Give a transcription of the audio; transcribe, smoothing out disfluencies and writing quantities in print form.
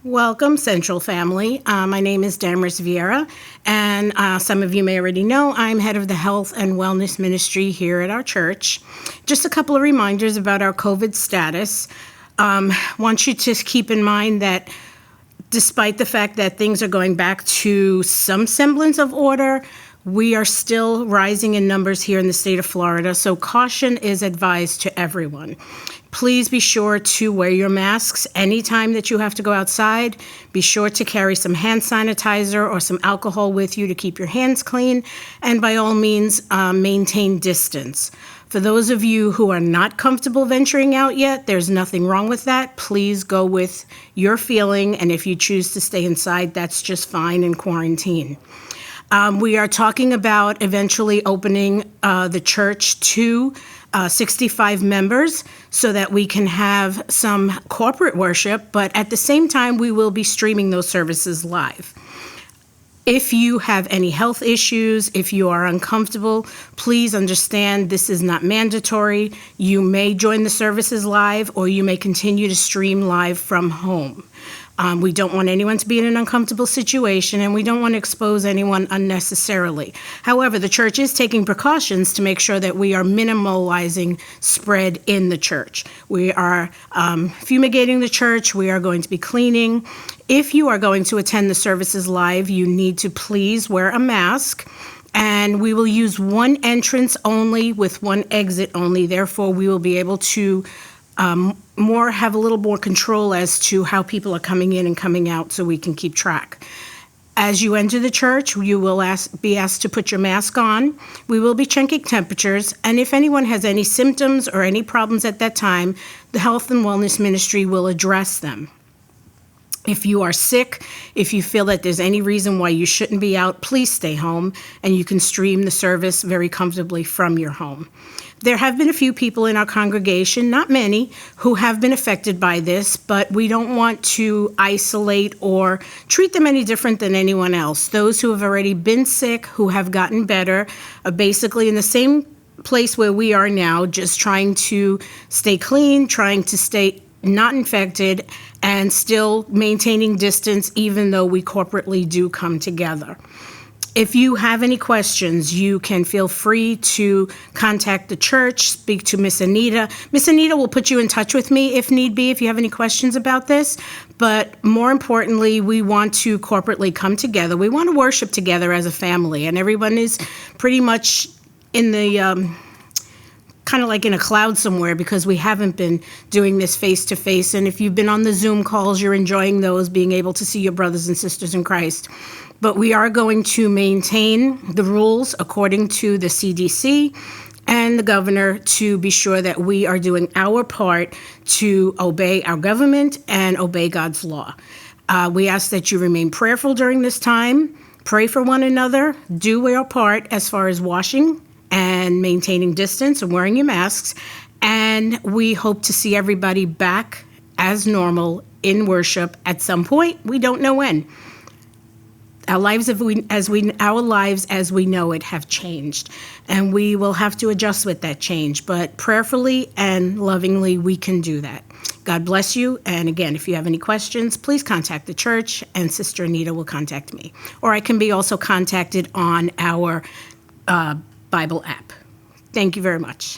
Welcome, Central family. My name is Damaris Vieira, and some of you may already know I'm head of the Health and Wellness Ministry here at our church. Just a couple of reminders about our COVID status. Want you to keep in mind that despite the fact that things are going back to some semblance of order, we are still rising in numbers here in the state of Florida, so caution is advised to everyone. Please be sure to wear your masks anytime that you have to go outside. Be sure to carry some hand sanitizer or some alcohol with you to keep your hands clean, and by all means, maintain distance. For those of you who are not comfortable venturing out yet, there's nothing wrong with that. Please go with your feeling, and if you choose to stay inside, that's just fine in quarantine. We are talking about eventually opening the church to 65 members so that we can have some corporate worship, but at the same time, we will be streaming those services live. If you have any health issues, if you are uncomfortable, please understand this is not mandatory. You may join the services live, or you may continue to stream live from home. We don't want anyone to be in an uncomfortable situation, and we don't want to expose anyone unnecessarily. However, the church is taking precautions to make sure that we are minimalizing spread in the church. We are fumigating the church. We are going to be cleaning. If you are going to attend the services live, you need to please wear a mask. And we will use one entrance only with one exit only. Therefore, we will be able to have a little more control as to how people are coming in and coming out so we can keep track. As you enter the church, you will be asked to put your mask on. We will be checking temperatures, and if anyone has any symptoms or any problems at that time, the Health and Wellness Ministry will address them. If you are sick, if you feel that there's any reason why you shouldn't be out, please stay home, and you can stream the service very comfortably from your home. There have been a few people in our congregation, not many, who have been affected by this, but we don't want to isolate or treat them any different than anyone else. Those who have already been sick, who have gotten better, are basically in the same place where we are now, just trying to stay clean, trying to stay not infected, and still maintaining distance even though we corporately do come together. If you have any questions, you can feel free to contact the church, speak to Miss Anita. Miss Anita will put you in touch with me if need be, if you have any questions about this. But more importantly, we want to corporately come together. We want to worship together as a family, and everyone is pretty much in the kind of like in a cloud somewhere because we haven't been doing this face-to-face. And if you've been on the Zoom calls, you're enjoying those, being able to see your brothers and sisters in Christ. But we are going to maintain the rules according to the CDC and the governor to be sure that we are doing our part to obey our government and obey God's law. We ask that you remain prayerful during this time, pray for one another, do your part as far as washing and maintaining distance and wearing your masks, and we hope to see everybody back as normal in worship at some point. We don't know when. Our lives as we know it have changed, and we will have to adjust with that change, but prayerfully and lovingly we can do that. God bless you, and again, if you have any questions, please contact the church, and Sister Anita will contact me. Or I can be also contacted on our Bible app. Thank you very much.